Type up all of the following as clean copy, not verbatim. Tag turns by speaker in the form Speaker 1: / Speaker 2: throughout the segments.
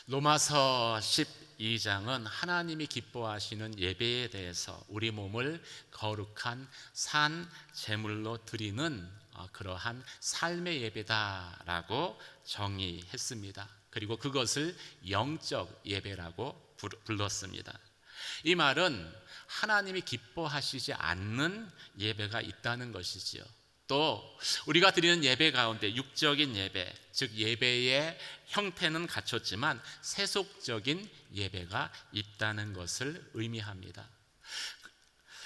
Speaker 1: 로마서 12장은 하나님이 기뻐하시는 예배에 대해서 우리 몸을 거룩한 산 제물로 드리는 그러한 삶의 예배다라고 정의했습니다. 그리고 그것을 영적 예배라고 불렀습니다. 이 말은 하나님이 기뻐하시지 않는 예배가 있다는 것이지요. 또 우리가 드리는 예배 가운데 육적인 예배, 즉 예배의 형태는 갖췄지만 세속적인 예배가 있다는 것을 의미합니다.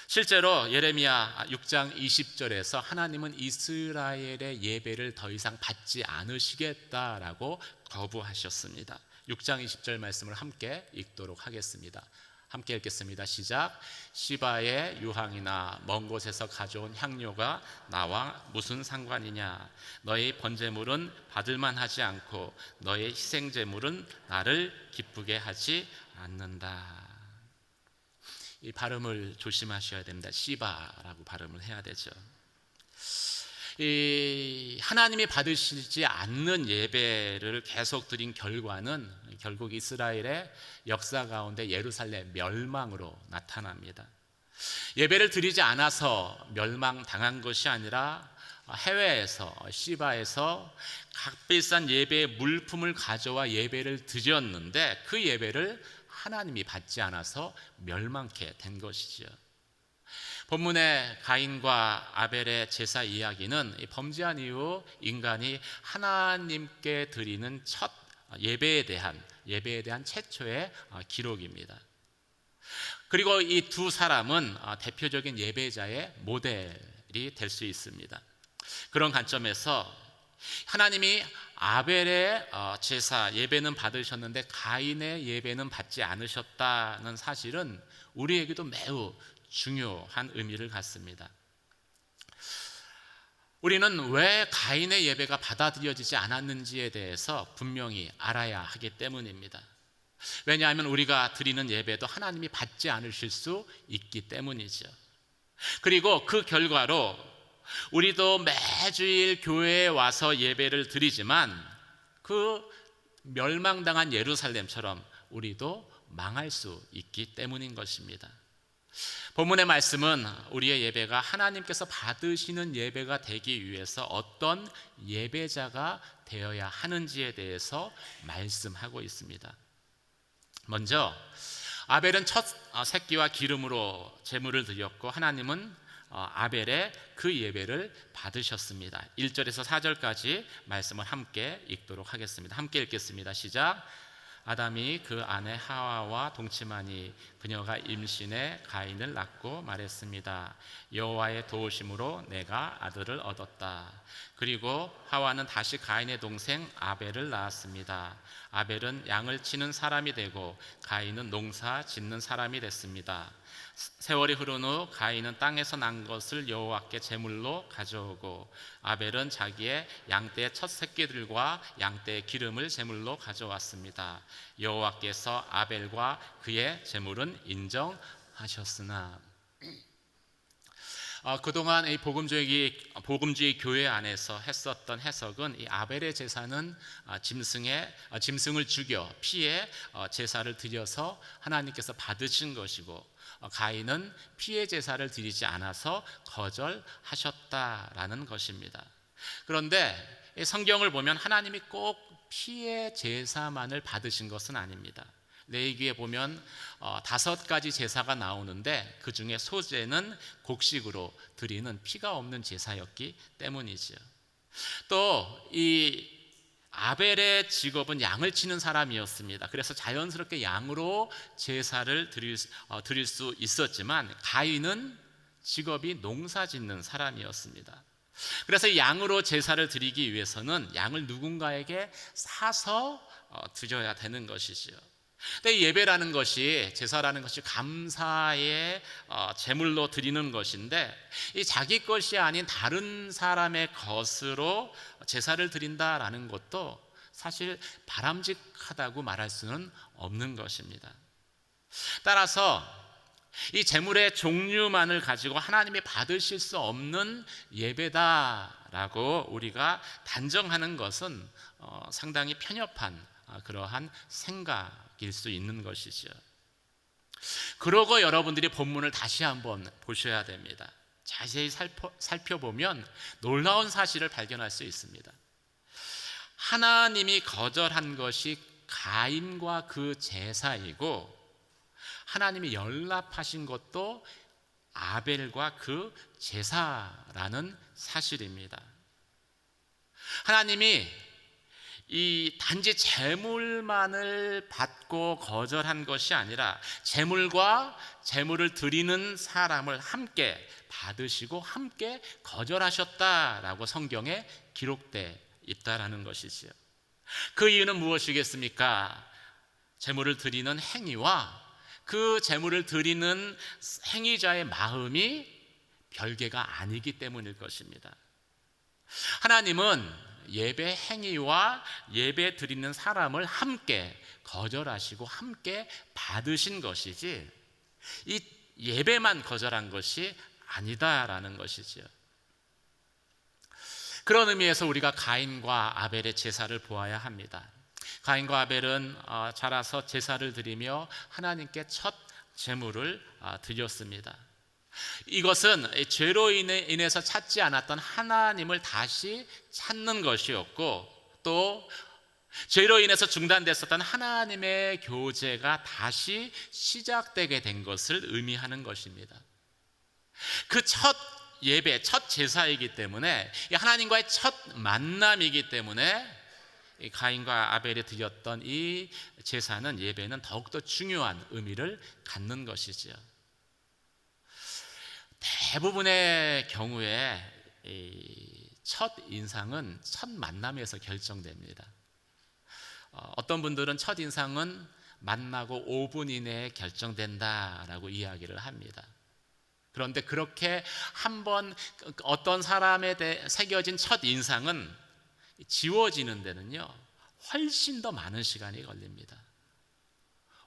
Speaker 1: 실제로 예레미야 6장 20절에서 하나님은 이스라엘의 예배를 더 이상 받지 않으시겠다라고 거부하셨습니다. 6장 20절 말씀을 함께 읽도록 하겠습니다. 함께 읽겠습니다. 시작. 시바의 유황이나 먼 곳에서 가져온 향료가 나와 무슨 상관이냐? 너의 번제물은 받을만 하지 않고 너의 희생제물은 나를 기쁘게 하지 않는다. 이 발음을 조심하셔야 됩니다. 시바라고 발음을 해야 되죠. 이 하나님이 받으시지 않는 예배를 계속 드린 결과는 결국 이스라엘의 역사 가운데 예루살렘 멸망으로 나타납니다. 예배를 드리지 않아서 멸망당한 것이 아니라 해외에서 시바에서 값비싼 예배의 물품을 가져와 예배를 드렸는데 그 예배를 하나님이 받지 않아서 멸망케 된 것이죠. 본문의 가인과 아벨의 제사 이야기는 범죄한 이후 인간이 하나님께 드리는 첫 예배에 대한 최초의 기록입니다. 그리고 이 두 사람은 대표적인 예배자의 모델이 될 수 있습니다. 그런 관점에서 하나님이 아벨의 제사 예배는 받으셨는데 가인의 예배는 받지 않으셨다는 사실은 우리에게도 매우 중요한 의미를 갖습니다. 우리는 왜 가인의 예배가 받아들여지지 않았는지에 대해서 분명히 알아야 하기 때문입니다. 왜냐하면 우리가 드리는 예배도 하나님이 받지 않으실 수 있기 때문이죠. 그리고 그 결과로 우리도 매주일 교회에 와서 예배를 드리지만 그 멸망당한 예루살렘처럼 우리도 망할 수 있기 때문인 것입니다. 본문의 말씀은 우리의 예배가 하나님께서 받으시는 예배가 되기 위해서 어떤 예배자가 되어야 하는지에 대해서 말씀하고 있습니다. 먼저 아벨은 첫 새끼와 기름으로 제물을 드렸고 하나님은 아벨의 그 예배를 받으셨습니다. 1절에서 4절까지 말씀을 함께 읽도록 하겠습니다. 함께 읽겠습니다. 시작. 아담이 그 아내 하와와 동침하니 그녀가 임신해 가인을 낳고 말했습니다. 여호와의 도우심으로 내가 아들을 얻었다. 그리고 하와는 다시 가인의 동생 아벨을 낳았습니다. 아벨은 양을 치는 사람이 되고 가인은 농사 짓는 사람이 됐습니다. 세월이 흐른 후 가인은 땅에서 난 것을 여호와께 제물로 가져오고 아벨은 자기의 양떼의 첫 새끼들과 양떼의 기름을 제물로 가져왔습니다. 여호와께서 아벨과 그의 제물은 인정하셨으나 그동안 이 복음주의 교회 안에서 했었던 해석은 이 아벨의 제사는 짐승을 죽여 피의 제사를 드려서 하나님께서 받으신 것이고 가인은 피의 제사를 드리지 않아서 거절하셨다라는 것입니다. 그런데 성경을 보면 하나님이 꼭 피의 제사만을 받으신 것은 아닙니다. 레위기에 보면 5가지 제사가 나오는데 그 중에 소제는 곡식으로 드리는 피가 없는 제사였기 때문이죠. 또 이 아벨의 직업은 양을 치는 사람이었습니다. 그래서 자연스럽게 양으로 제사를 드릴 수 있었지만 가인은 직업이 농사 짓는 사람이었습니다. 그래서 양으로 제사를 드리기 위해서는 양을 누군가에게 사서 드려야 되는 것이지요. 근데 예배라는 것이, 제사라는 것이 감사의 제물로 드리는 것인데 이 자기 것이 아닌 다른 사람의 것으로 제사를 드린다라는 것도 사실 바람직하다고 말할 수는 없는 것입니다. 따라서 이 제물의 종류만을 가지고 하나님이 받으실 수 없는 예배다라고 우리가 단정하는 것은 상당히 편협한 그러한 생각일 수 있는 것이죠. 그러고 여러분들이 본문을 다시 한번 보셔야 됩니다. 자세히 살펴보면 놀라운 사실을 발견할 수 있습니다. 하나님이 거절한 것이 가인과 그 제사이고, 하나님이 연락하신 것도 아벨과 그 제사라는 사실입니다. 하나님이 이 단지 제물만을 받고 거절한 것이 아니라 제물과 제물을 드리는 사람을 함께 받으시고 함께 거절하셨다라고 성경에 기록되어 있다라는 것이지요. 그 이유는 무엇이겠습니까? 제물을 드리는 행위와 그 제물을 드리는 행위자의 마음이 별개가 아니기 때문일 것입니다. 하나님은 예배 행위와 예배 드리는 사람을 함께 거절하시고 함께 받으신 것이지, 이 예배만 거절한 것이 아니다라는 것이죠. 그런 의미에서 우리가 가인과 아벨의 제사를 보아야 합니다. 가인과 아벨은 자라서 제사를 드리며 하나님께 첫 제물을 드렸습니다. 이것은 죄로 인해서 찾지 않았던 하나님을 다시 찾는 것이었고, 또 죄로 인해서 중단됐었던 하나님의 교제가 다시 시작되게 된 것을 의미하는 것입니다. 그 첫 예배, 첫 제사이기 때문에, 하나님과의 첫 만남이기 때문에 가인과 아벨이 드렸던 이 제사는, 예배는 더욱더 중요한 의미를 갖는 것이죠. 대부분의 경우에 첫 인상은 첫 만남에서 결정됩니다. 어떤 분들은 첫 인상은 만나고 5분 이내에 결정된다라고 이야기를 합니다. 그런데 그렇게 한번 어떤 사람에 대해 새겨진 첫 인상은 지워지는 데는요, 훨씬 더 많은 시간이 걸립니다.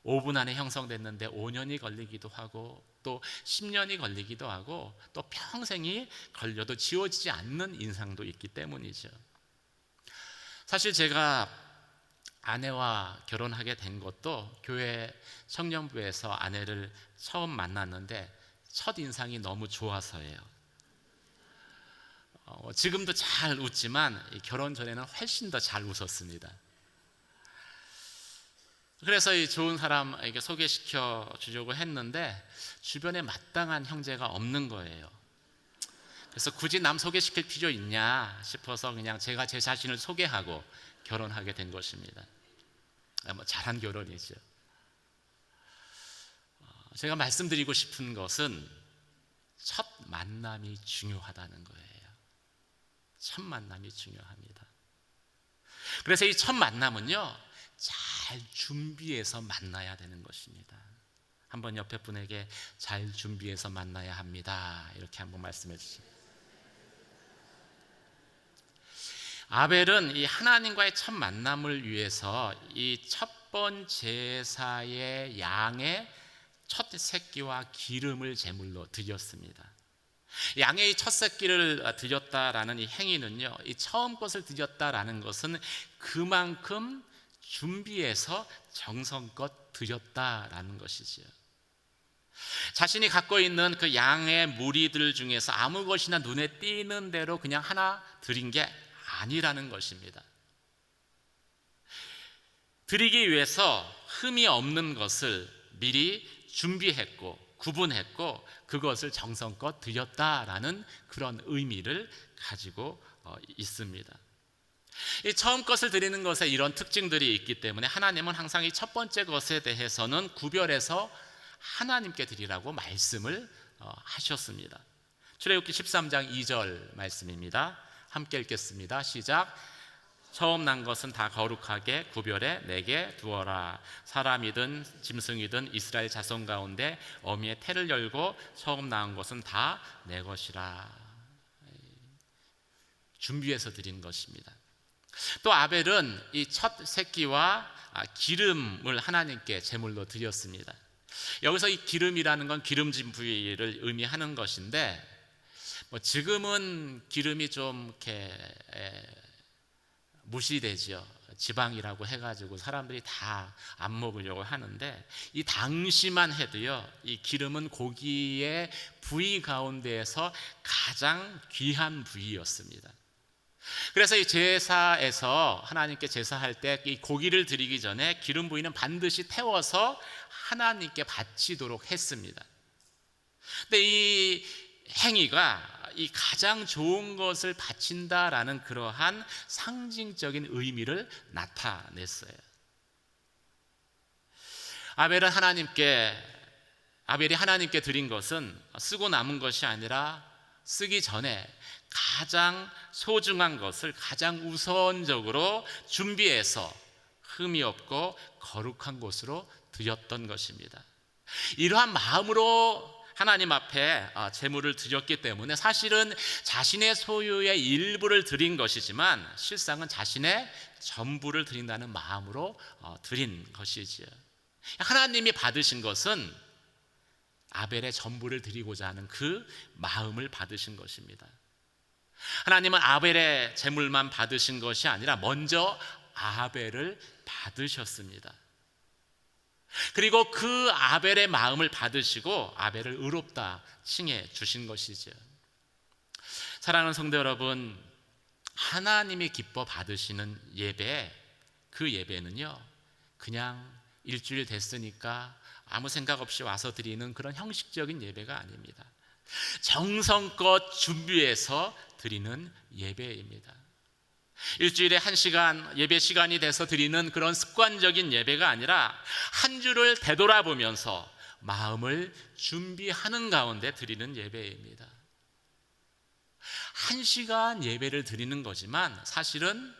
Speaker 1: 5분 안에 형성됐는데 5년이 걸리기도 하고, 또 10년이 걸리기도 하고, 또 평생이 걸려도 지워지지 않는 인상도 있기 때문이죠. 사실 제가 아내와 결혼하게 된 것도 교회 청년부에서 아내를 처음 만났는데 첫 인상이 너무 좋아서예요. 지금도 잘 웃지만 결혼 전에는 훨씬 더 잘 웃었습니다. 그래서 이 좋은 사람에게 소개시켜 주려고 했는데 주변에 마땅한 형제가 없는 거예요. 그래서 굳이 남 소개시킬 필요 있냐 싶어서 그냥 제가 제 자신을 소개하고 결혼하게 된 것입니다. 잘한 결혼이죠. 제가 말씀드리고 싶은 것은 첫 만남이 중요하다는 거예요. 첫 만남이 중요합니다. 그래서 이 첫 만남은요, 잘 준비해서 만나야 되는 것입니다. 한번 옆에 분에게 잘 준비해서 만나야 합니다, 이렇게 한번 말씀해 주시죠. 아벨은 이 하나님과의 첫 만남을 위해서 이 첫 번째 제사의 양의 첫 새끼와 기름을 제물로 드렸습니다. 양의 첫 새끼를 드렸다라는 이 행위는요, 이 처음 것을 드렸다라는 것은 그만큼 준비해서 정성껏 드렸다라는 것이지요. 자신이 갖고 있는 그 양의 무리들 중에서 아무 것이나 눈에 띄는 대로 그냥 하나 드린 게 아니라는 것입니다. 드리기 위해서 흠이 없는 것을 미리 준비했고 구분했고 그것을 정성껏 드렸다라는 그런 의미를 가지고 있습니다. 이 처음 것을 드리는 것에 이런 특징들이 있기 때문에 하나님은 항상 이 첫 번째 것에 대해서는 구별해서 하나님께 드리라고 말씀을 하셨습니다. 출애굽기 13장 2절 말씀입니다. 함께 읽겠습니다. 시작. 처음 난 것은 다 거룩하게 구별해 내게 두어라. 사람이든 짐승이든 이스라엘 자손 가운데 어미의 태를 열고 처음 낳은 것은 다 내 것이라. 준비해서 드린 것입니다. 또 아벨은 이 첫 새끼와 기름을 하나님께 제물로 드렸습니다. 여기서 이 기름이라는 건 기름진 부위를 의미하는 것인데, 지금은 기름이 좀 이렇게 무시되죠. 지방이라고 해가지고 사람들이 다 안 먹으려고 하는데, 이 당시만 해도요, 이 기름은 고기의 부위 가운데에서 가장 귀한 부위였습니다. 그래서 이 제사에서 하나님께 제사할 때 이 고기를 드리기 전에 기름 부위는 반드시 태워서 하나님께 바치도록 했습니다. 근데 이 행위가 이 가장 좋은 것을 바친다라는 그러한 상징적인 의미를 나타냈어요. 아벨이 하나님께 드린 것은 쓰고 남은 것이 아니라 쓰기 전에 가장 소중한 것을 가장 우선적으로 준비해서 흠이 없고 거룩한 곳으로 드렸던 것입니다. 이러한 마음으로 하나님 앞에 제물을 드렸기 때문에 사실은 자신의 소유의 일부를 드린 것이지만 실상은 자신의 전부를 드린다는 마음으로 드린 것이지요. 하나님이 받으신 것은 아벨의 전부를 드리고자 하는 그 마음을 받으신 것입니다. 하나님은 아벨의 제물만 받으신 것이 아니라 먼저 아벨을 받으셨습니다. 그리고 그 아벨의 마음을 받으시고 아벨을 의롭다 칭해 주신 것이죠. 사랑하는 성도 여러분, 하나님이 기뻐 받으시는 예배, 그 예배는요, 그냥 일주일 됐으니까 아무 생각 없이 와서 드리는 그런 형식적인 예배가 아닙니다. 정성껏 준비해서 드리는 예배입니다. 일주일에 1시간 예배 시간이 돼서 드리는 그런 습관적인 예배가 아니라 한 주를 되돌아보면서 마음을 준비하는 가운데 드리는 예배입니다. 1시간 예배를 드리는 거지만 사실은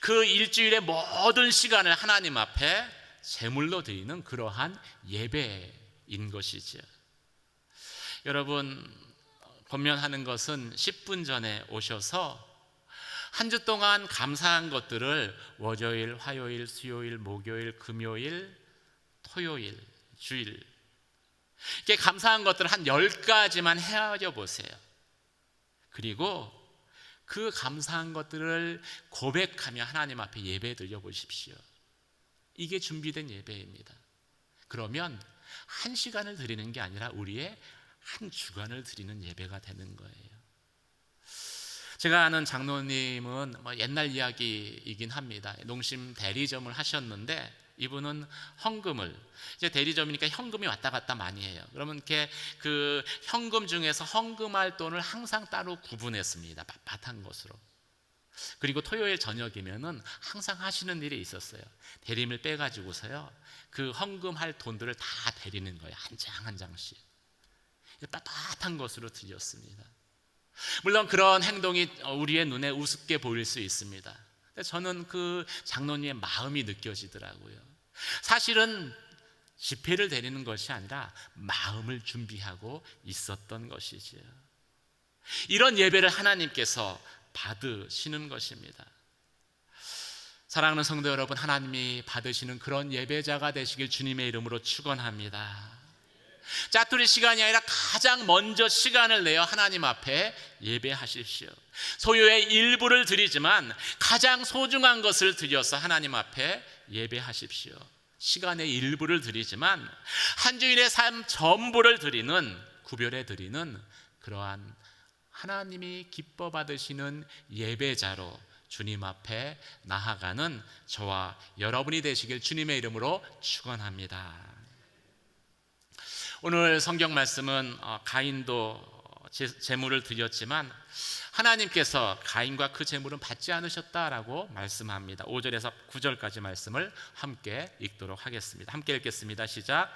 Speaker 1: 그 일주일의 모든 시간을 하나님 앞에 제물로 드리는 그러한 예배인 것이죠. 여러분, 권면하는 것은 10분 전에 오셔서 한 주 동안 감사한 것들을 월요일, 화요일, 수요일, 목요일, 금요일, 토요일, 주일, 이렇게 감사한 것들을 한 10가지만 헤아려 보세요. 그리고 그 감사한 것들을 고백하며 하나님 앞에 예배 드려 보십시오. 이게 준비된 예배입니다. 그러면 1시간을 드리는 게 아니라 우리의 한 주간을 드리는 예배가 되는 거예요. 제가 아는 장로님은 옛날 이야기이긴 합니다. 농심 대리점을 하셨는데 이분은 헌금을, 이제 대리점이니까 현금이 왔다 갔다 많이 해요. 그러면 이렇게 그 현금 중에서 헌금할 돈을 항상 따로 구분했습니다. 빳빳한 것으로. 그리고 토요일 저녁이면은 항상 하시는 일이 있었어요. 대림을 빼가지고서요, 그 헌금할 돈들을 다 데리는 거예요. 한 장 한 장씩. 빳빳한 것으로 드렸습니다. 물론 그런 행동이 우리의 눈에 우습게 보일 수 있습니다. 근데 저는 그 장로님의 마음이 느껴지더라고요. 사실은 지폐를 드리는 것이 아니라 마음을 준비하고 있었던 것이지요. 이런 예배를 하나님께서 받으시는 것입니다. 사랑하는 성도 여러분, 하나님이 받으시는 그런 예배자가 되시길 주님의 이름으로 축원합니다. 짜투리 시간이 아니라 가장 먼저 시간을 내어 하나님 앞에 예배하십시오. 소유의 일부를 드리지만 가장 소중한 것을 드려서 하나님 앞에 예배하십시오. 시간의 일부를 드리지만 한 주일의 삶 전부를 드리는, 구별해 드리는 그러한 하나님이 기뻐 받으시는 예배자로 주님 앞에 나아가는 저와 여러분이 되시길 주님의 이름으로 축원합니다. 오늘 성경 말씀은 가인도 제물을 드렸지만 하나님께서 가인과 그 제물은 받지 않으셨다라고 말씀합니다. 5절에서 9절까지 말씀을 함께 읽도록 하겠습니다. 함께 읽겠습니다. 시작.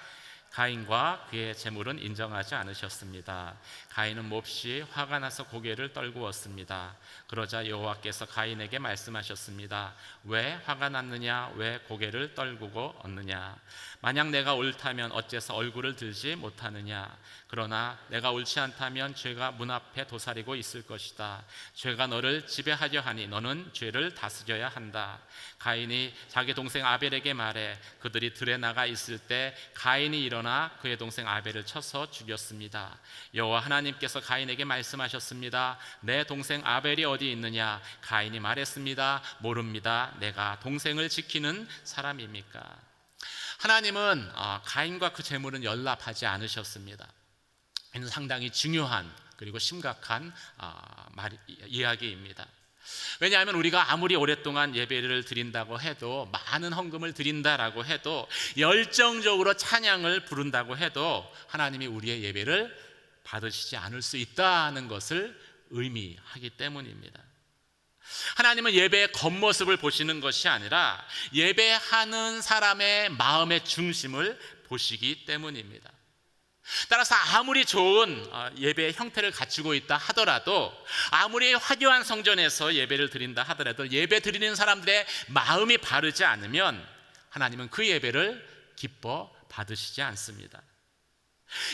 Speaker 1: 가인과 그의 제물은 인정하지 않으셨습니다. 가인은 몹시 화가 나서 고개를 떨구었습니다. 그러자 여호와께서 가인에게 말씀하셨습니다. 왜 화가 났느냐? 왜 고개를 떨구고 얻느냐? 만약 내가 옳다면 어째서 얼굴을 들지 못하느냐? 그러나 내가 옳지 않다면 죄가 문 앞에 도사리고 있을 것이다. 죄가 너를 지배하려 하니 너는 죄를 다스려야 한다. 가인이 자기 동생 아벨에게 말해 그들이 들에 나가 있을 때 가인이 일어나 일어나 그의 동생 아벨을 쳐서 죽였습니다. 여호와 하나님께서 가인에게 말씀하셨습니다. 내 동생 아벨이 어디 있느냐? 가인이 말했습니다. 모릅니다. 내가 동생을 지키는 사람입니까? 하나님은 가인과 그 재물은 연락하지 않으셨습니다. 이는 상당히 중요한 그리고 심각한 이야기입니다. 왜냐하면 우리가 아무리 오랫동안 예배를 드린다고 해도, 많은 헌금을 드린다라고 해도, 열정적으로 찬양을 부른다고 해도 하나님이 우리의 예배를 받으시지 않을 수 있다는 것을 의미하기 때문입니다. 하나님은 예배의 겉모습을 보시는 것이 아니라 예배하는 사람의 마음의 중심을 보시기 때문입니다. 따라서 아무리 좋은 예배의 형태를 갖추고 있다 하더라도, 아무리 화려한 성전에서 예배를 드린다 하더라도 예배 드리는 사람들의 마음이 바르지 않으면 하나님은 그 예배를 기뻐 받으시지 않습니다.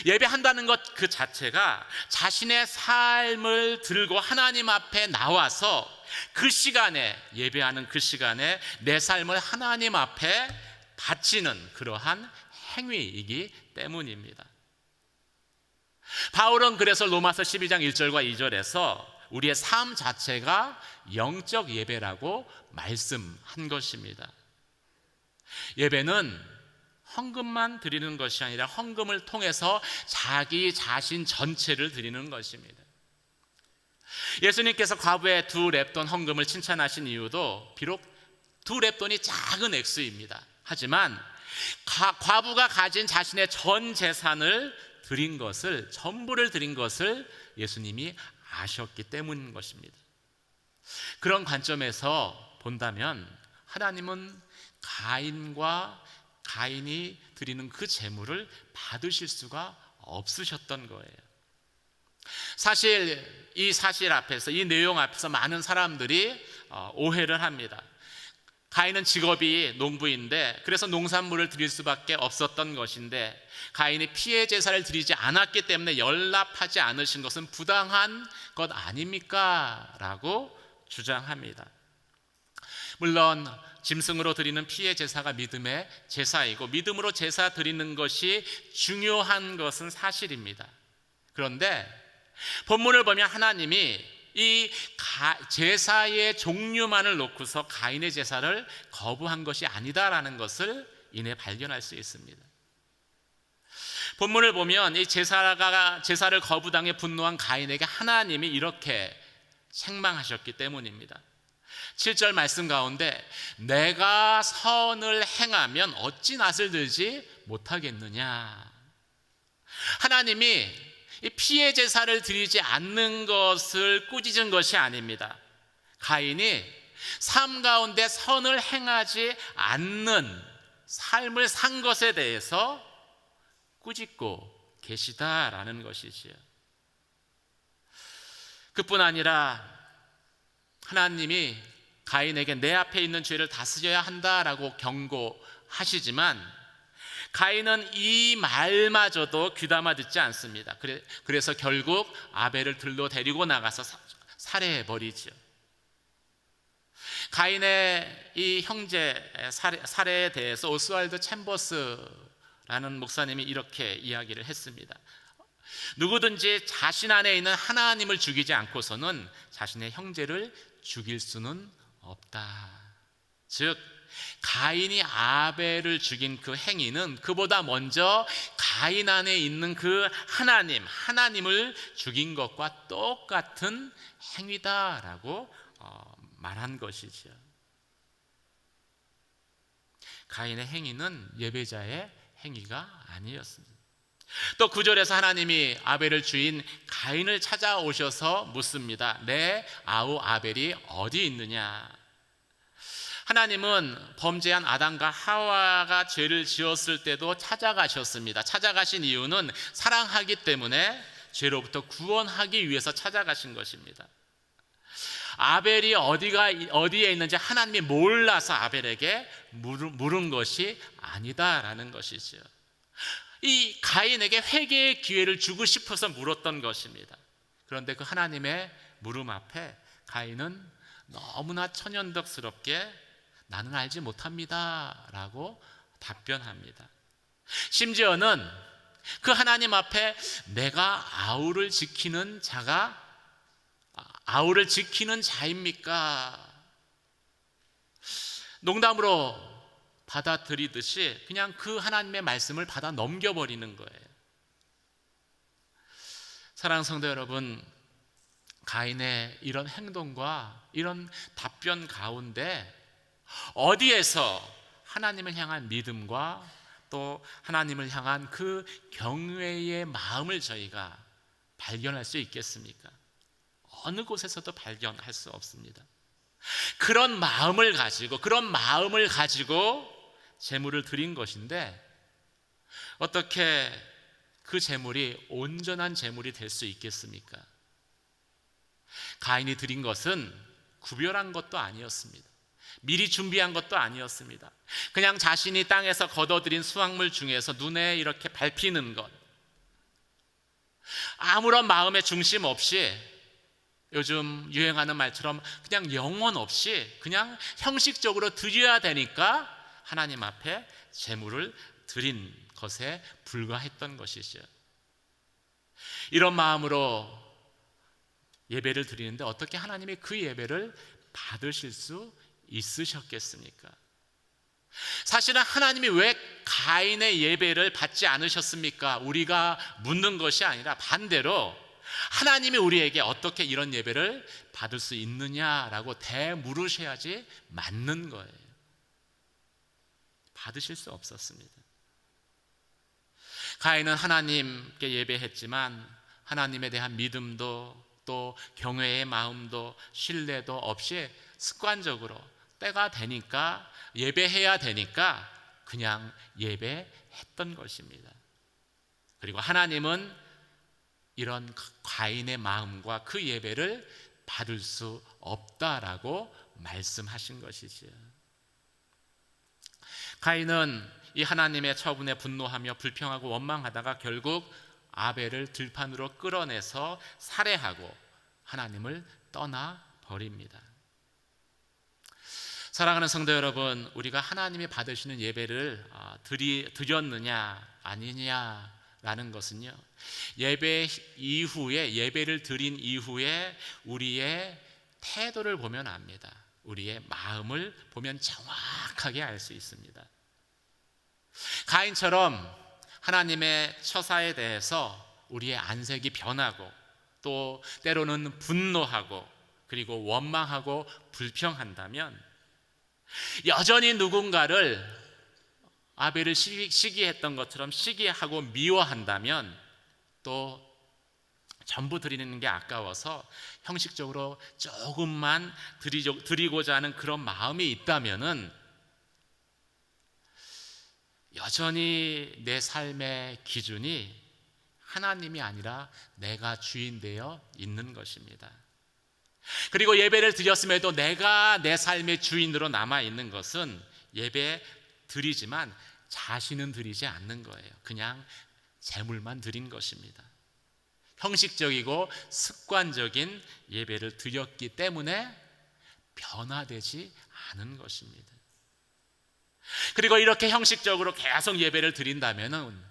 Speaker 1: 예배한다는 것 그 자체가 자신의 삶을 들고 하나님 앞에 나와서 그 시간에, 예배하는 그 시간에 내 삶을 하나님 앞에 바치는 그러한 행위이기 때문입니다. 바울은 그래서 로마서 12장 1절과 2절에서 우리의 삶 자체가 영적 예배라고 말씀한 것입니다. 예배는 헌금만 드리는 것이 아니라 헌금을 통해서 자기 자신 전체를 드리는 것입니다. 예수님께서 과부의 2렙돈 헌금을 칭찬하신 이유도 비록 2렙돈이 작은 액수입니다. 하지만 과부가 가진 자신의 전 재산을 드린 것을, 전부를 드린 것을 예수님이 아셨기 때문인 것입니다. 그런 관점에서 본다면 하나님은 가인이 드리는 그 재물을 받으실 수가 없으셨던 거예요. 사실 이 사실 앞에서, 이 내용 앞에서 많은 사람들이 오해를 합니다. 가인은 직업이 농부인데 그래서 농산물을 드릴 수밖에 없었던 것인데, 가인이 피해 제사를 드리지 않았기 때문에 연락하지 않으신 것은 부당한 것 아닙니까? 라고 주장합니다. 물론 짐승으로 드리는 피해 제사가 믿음의 제사이고 믿음으로 제사 드리는 것이 중요한 것은 사실입니다. 그런데 본문을 보면 하나님이 이 제사의 종류만을 놓고서 가인의 제사를 거부한 것이 아니다라는 것을 이내 발견할 수 있습니다. 본문을 보면 이 제사를 거부당해 분노한 가인에게 하나님이 이렇게 책망하셨기 때문입니다. 7절 말씀 가운데 내가 선을 행하면 어찌 낯을 들지 못하겠느냐. 하나님이 이 피해 제사를 드리지 않는 것을 꾸짖은 것이 아닙니다. 가인이 삶 가운데 선을 행하지 않는 삶을 산 것에 대해서 꾸짖고 계시다라는 것이지요. 그뿐 아니라 하나님이 가인에게 내 앞에 있는 죄를 다스려야 한다라고 경고하시지만 가인은 이 말마저도 귀담아 듣지 않습니다. 그래서 결국 아벨을 들로 데리고 나가서 살해해버리죠. 가인의 이 형제 살해에 대해서 오스왈드 챔버스라는 목사님이 이렇게 이야기를 했습니다. 누구든지 자신 안에 있는 하나님을 죽이지 않고서는 자신의 형제를 죽일 수는 없다. 즉 가인이 아벨을 죽인 그 행위는 그보다 먼저 가인 안에 있는 그 하나님을 죽인 것과 똑같은 행위다라고 말한 것이죠. 가인의 행위는 예배자의 행위가 아니었습니다. 또 9절에서 하나님이 아벨을 주인 가인을 찾아오셔서 묻습니다. 내 아우 아벨이 어디 있느냐? 하나님은 범죄한 아담과 하와가 죄를 지었을 때도 찾아가셨습니다. 찾아가신 이유는 사랑하기 때문에 죄로부터 구원하기 위해서 찾아가신 것입니다. 아벨이 어디에 있는지 하나님이 몰라서 아벨에게 물은 것이 아니다라는 것이죠. 이 가인에게 회개의 기회를 주고 싶어서 물었던 것입니다. 그런데 그 하나님의 물음 앞에 가인은 너무나 천연덕스럽게 나는 알지 못합니다 라고 답변합니다. 심지어는 그 하나님 앞에 내가 아우를 지키는 자입니까? 농담으로 받아들이듯이 그냥 그 하나님의 말씀을 받아 넘겨버리는 거예요. 사랑하는 성도 여러분, 가인의 이런 행동과 이런 답변 가운데 어디에서 하나님을 향한 믿음과 또 하나님을 향한 그 경외의 마음을 저희가 발견할 수 있겠습니까? 어느 곳에서도 발견할 수 없습니다. 그런 마음을 가지고 제물을 드린 것인데 어떻게 그 제물이 온전한 제물이 될 수 있겠습니까? 가인이 드린 것은 구별한 것도 아니었습니다. 미리 준비한 것도 아니었습니다. 그냥 자신이 땅에서 거둬들인 수확물 중에서 눈에 이렇게 밟히는 것, 아무런 마음의 중심 없이, 요즘 유행하는 말처럼 그냥 영혼 없이 그냥 형식적으로 드려야 되니까 하나님 앞에 제물을 드린 것에 불과했던 것이죠. 이런 마음으로 예배를 드리는데 어떻게 하나님이 그 예배를 받으실 수 있으셨겠습니까? 사실은 하나님이 왜 가인의 예배를 받지 않으셨습니까? 우리가 묻는 것이 아니라 반대로 하나님이 우리에게 어떻게 이런 예배를 받을 수 있느냐라고 되물으셔야지 맞는 거예요. 받으실 수 없었습니다. 가인은 하나님께 예배했지만 하나님에 대한 믿음도 또 경외의 마음도 신뢰도 없이 습관적으로 때가 되니까 예배해야 되니까 그냥 예배했던 것입니다. 그리고 하나님은 이런 가인의 마음과 그 예배를 받을 수 없다라고 말씀하신 것이지요. 가인은 이 하나님의 처분에 분노하며 불평하고 원망하다가 결국 아벨을 들판으로 끌어내서 살해하고 하나님을 떠나버립니다. 사랑하는 성도 여러분, 우리가 하나님이 받으시는 예배를 드렸느냐 아니냐라는 것은요, 예배를 드린 이후에 우리의 태도를 보면 압니다. 우리의 마음을 보면 정확하게 알 수 있습니다. 가인처럼 하나님의 처사에 대해서 우리의 안색이 변하고 또 때로는 분노하고 그리고 원망하고 불평한다면, 여전히 누군가를 아벨을 시기했던 것처럼 시기하고 미워한다면, 또 전부 드리는 게 아까워서 형식적으로 조금만 드리고자 하는 그런 마음이 있다면은 여전히 내 삶의 기준이 하나님이 아니라 내가 주인 되어 있는 것입니다. 그리고 예배를 드렸음에도 내가 내 삶의 주인으로 남아 있는 것은 예배 드리지만 자신은 드리지 않는 거예요. 그냥 제물만 드린 것입니다. 형식적이고 습관적인 예배를 드렸기 때문에 변화되지 않은 것입니다. 그리고 이렇게 형식적으로 계속 예배를 드린다면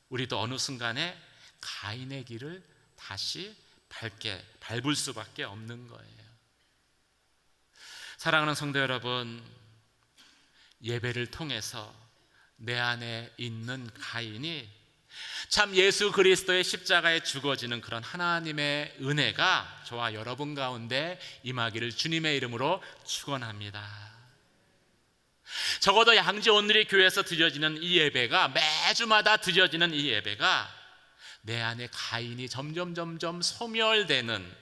Speaker 1: 우리도 어느 순간에 가인의 길을 다시 밟을 수밖에 없는 거예요. 사랑하는 성도 여러분, 예배를 통해서 내 안에 있는 가인이 참 예수 그리스도의 십자가에 죽어지는 그런 하나님의 은혜가 저와 여러분 가운데 임하기를 주님의 이름으로 축원합니다. 적어도 양지 온누리 교회에서 드려지는 이 예배가, 매주마다 드려지는 이 예배가 내 안에 가인이 점점 소멸되는,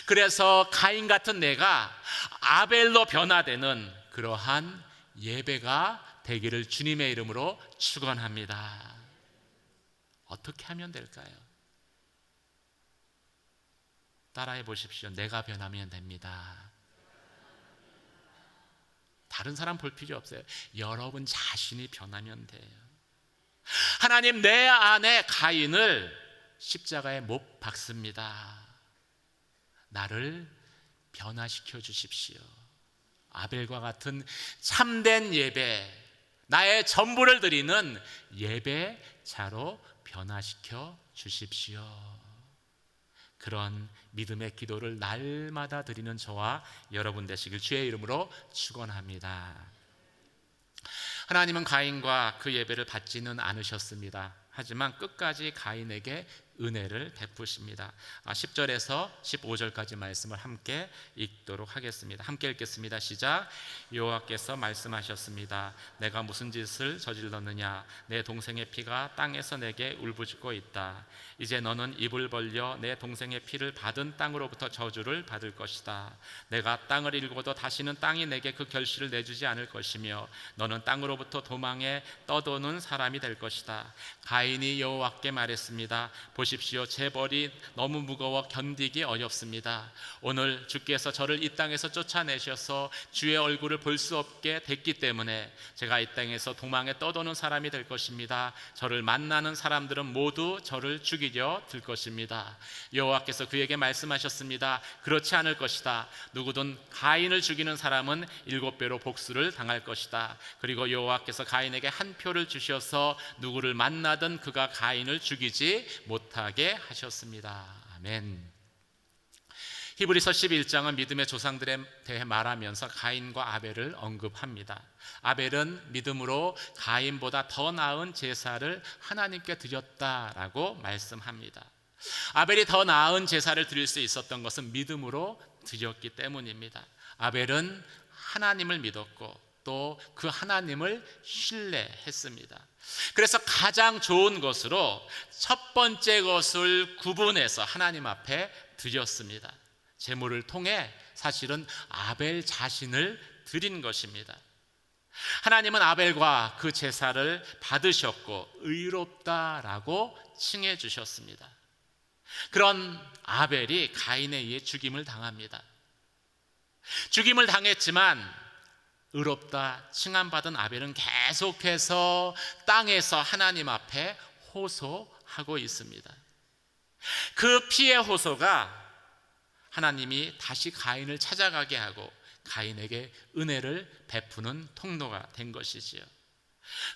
Speaker 1: 그래서 가인 같은 내가 아벨로 변화되는 그러한 예배가 되기를 주님의 이름으로 축원합니다. 어떻게 하면 될까요? 따라해 보십시오. 내가 변하면 됩니다. 다른 사람 볼 필요 없어요. 여러분 자신이 변하면 돼요. 하나님, 내 안에 가인을 십자가에 못 박습니다. 나를 변화시켜 주십시오. 아벨과 같은 참된 예배, 나의 전부를 드리는 예배자로 변화시켜 주십시오. 그런 믿음의 기도를 날마다 드리는 저와 여러분 되시길 주의 이름으로 축원합니다. 하나님은 가인과 그 예배를 받지는 않으셨습니다. 하지만 끝까지 가인에게 은혜를 베푸십니다. 10절에서 15절까지 말씀을 함께 읽도록 하겠습니다. 함께 읽겠습니다. 시작. 여호와께서 말씀하셨습니다. 내가 무슨 짓을 저질렀느냐? 내 동생의 피가 땅에서 내게 울부짖고 있다. 이제 너는 입을 벌려 내 동생의 피를 받은 땅으로부터 저주를 받을 것이다. 내가 땅을 일구고도 다시는 땅이 내게 그 결실을 내주지 않을 것이며 너는 땅으로부터 도망해 떠도는 사람이 될 것이다. 가인이 여호와께 말했습니다. 보십시오, 제 벌이 너무 무거워 견디기 어렵습니다. 오늘 주께서 저를 이 땅에서 쫓아내셔서 주의 얼굴을 볼 수 없게 됐기 때문에 제가 이 땅에서 도망해 떠도는 사람이 될 것입니다. 저를 만나는 사람들은 모두 저를 죽이려 들 것입니다. 여호와께서 그에게 말씀하셨습니다. 그렇지 않을 것이다. 누구든 가인을 죽이는 사람은 7배로 복수를 당할 것이다. 그리고 여호와께서 가인에게 한 표를 주셔서 누구를 만나든 그가 가인을 죽이지 못하게 하셨습니다. 아멘. 히브리서 11장은 믿음의 조상들에 대해 말하면서 가인과 아벨을 언급합니다. 아벨은 믿음으로 가인보다 더 나은 제사를 하나님께 드렸다라고 말씀합니다. 아벨이 더 나은 제사를 드릴 수 있었던 것은 믿음으로 드렸기 때문입니다. 아벨은 하나님을 믿었고 또 그 하나님을 신뢰했습니다. 그래서 가장 좋은 것으로 첫 번째 것을 구분해서 하나님 앞에 드렸습니다. 제물을 통해 사실은 아벨 자신을 드린 것입니다. 하나님은 아벨과 그 제사를 받으셨고 의롭다라고 칭해 주셨습니다. 그런 아벨이 가인에 의해 죽임을 당합니다. 죽임을 당했지만 의롭다 칭함받은 아벨은 계속해서 땅에서 하나님 앞에 호소하고 있습니다. 그 피의 호소가 하나님이 다시 가인을 찾아가게 하고 가인에게 은혜를 베푸는 통로가 된 것이지요.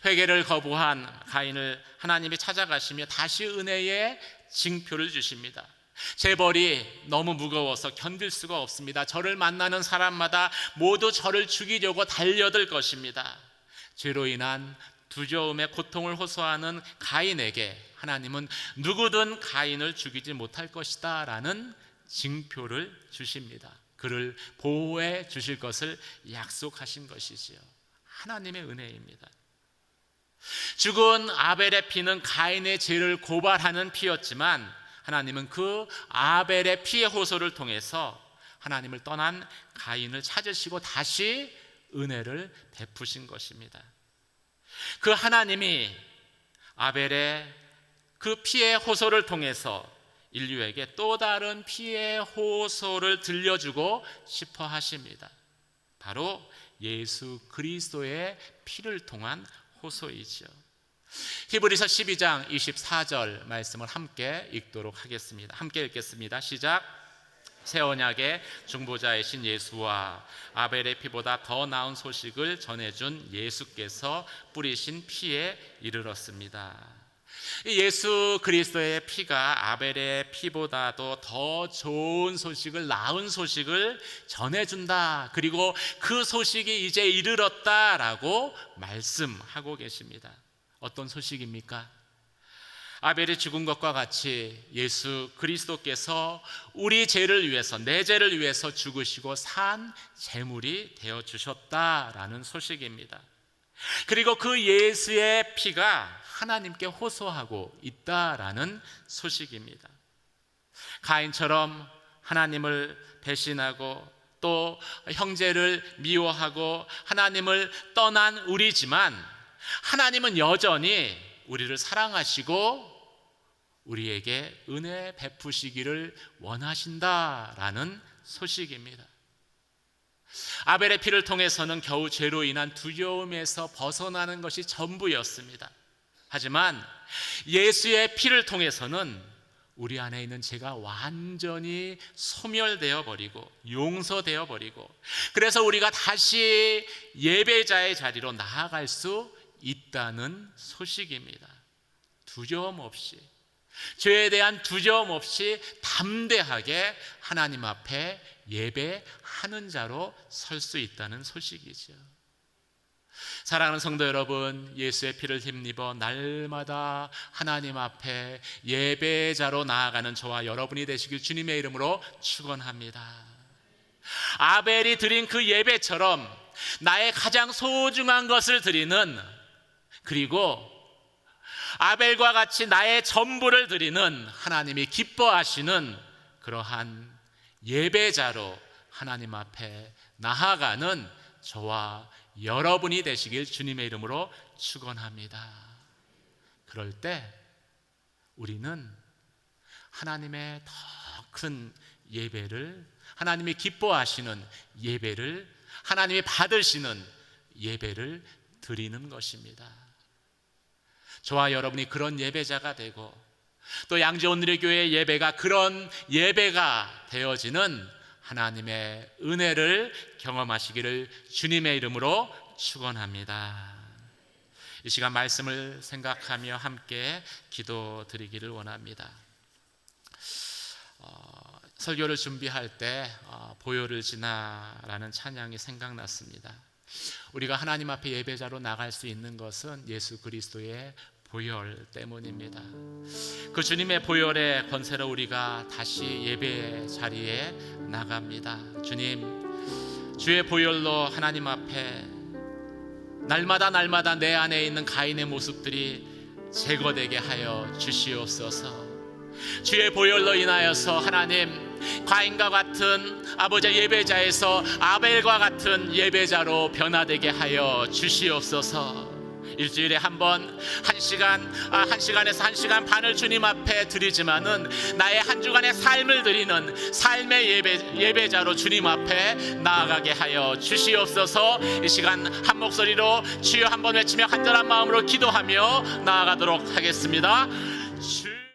Speaker 1: 회개를 거부한 가인을 하나님이 찾아가시며 다시 은혜의 징표를 주십니다. 제 벌이 너무 무거워서 견딜 수가 없습니다. 저를 만나는 사람마다 모두 저를 죽이려고 달려들 것입니다. 죄로 인한 두려움의 고통을 호소하는 가인에게 하나님은 누구든 가인을 죽이지 못할 것이다 라는 징표를 주십니다. 그를 보호해 주실 것을 약속하신 것이지요. 하나님의 은혜입니다. 죽은 아벨의 피는 가인의 죄를 고발하는 피였지만 하나님은 그 아벨의 피의 호소를 통해서 하나님을 떠난 가인을 찾으시고 다시 은혜를 베푸신 것입니다. 그 하나님이 아벨의 그 피의 호소를 통해서 인류에게 또 다른 피의 호소를 들려주고 싶어 하십니다. 바로 예수 그리스도의 피를 통한 호소이죠. 히브리서 12장 24절 말씀을 함께 읽도록 하겠습니다. 함께 읽겠습니다. 시작. 새 언약의 중보자이신 예수와 아벨의 피보다 더 나은 소식을 전해준 예수께서 뿌리신 피에 이르렀습니다. 예수 그리스도의 피가 아벨의 피보다도 더 좋은 소식을, 나은 소식을 전해준다. 그리고 그 소식이 이제 이르렀다라고 말씀하고 계십니다. 어떤 소식입니까? 아벨이 죽은 것과 같이 예수 그리스도께서 우리 죄를 위해서, 내 죄를 위해서 죽으시고 산 제물이 되어주셨다라는 소식입니다. 그리고 그 예수의 피가 하나님께 호소하고 있다라는 소식입니다. 가인처럼 하나님을 배신하고 또 형제를 미워하고 하나님을 떠난 우리지만 하나님은 여전히 우리를 사랑하시고 우리에게 은혜 베푸시기를 원하신다라는 소식입니다. 아벨의 피를 통해서는 겨우 죄로 인한 두려움에서 벗어나는 것이 전부였습니다. 하지만 예수의 피를 통해서는 우리 안에 있는 죄가 완전히 소멸되어 버리고 용서되어 버리고 그래서 우리가 다시 예배자의 자리로 나아갈 수 있다는 소식입니다. 두려움 없이, 죄에 대한 두려움 없이 담대하게 하나님 앞에 예배하는 자로 설 수 있다는 소식이죠. 사랑하는 성도 여러분, 예수의 피를 힘입어 날마다 하나님 앞에 예배자로 나아가는 저와 여러분이 되시길 주님의 이름으로 축원합니다. 아벨이 드린 그 예배처럼 나의 가장 소중한 것을 드리는, 그리고 아벨과 같이 나의 전부를 드리는 하나님이 기뻐하시는 그러한 예배자로 하나님 앞에 나아가는 저와 여러분이 되시길 주님의 이름으로 축원합니다. 그럴 때 우리는 하나님의 더 큰 예배를, 하나님이 기뻐하시는 예배를, 하나님이 받으시는 예배를 드리는 것입니다. 저와 여러분이 그런 예배자가 되고, 또 양재온누리교회 예배가 그런 예배가 되어지는 하나님의 은혜를 경험하시기를 주님의 이름으로 축원합니다. 이 시간 말씀을 생각하며 함께 기도드리기를 원합니다. 설교를 준비할 때 보혈을 지나라는 찬양이 생각났습니다. 우리가 하나님 앞에 예배자로 나갈 수 있는 것은 예수 그리스도의 보혈 때문입니다. 그 주님의 보혈의 권세로 우리가 다시 예배 자리에 나갑니다. 주님, 주의 보혈로 하나님 앞에 날마다 내 안에 있는 가인의 모습들이 제거되게 하여 주시옵소서. 주의 보혈로 인하여서 하나님, 가인과 같은 아버지의 예배자에서 아벨과 같은 예배자로 변화되게 하여 주시옵소서. 일주일에 한 번, 한 시간에서 1시간 반을 주님 앞에 드리지만은 나의 한 주간의 삶을 드리는 삶의 예배자로 주님 앞에 나아가게 하여 주시옵소서. 이 시간 한 목소리로 주여 한번 외치며 간절한 마음으로 기도하며 나아가도록 하겠습니다.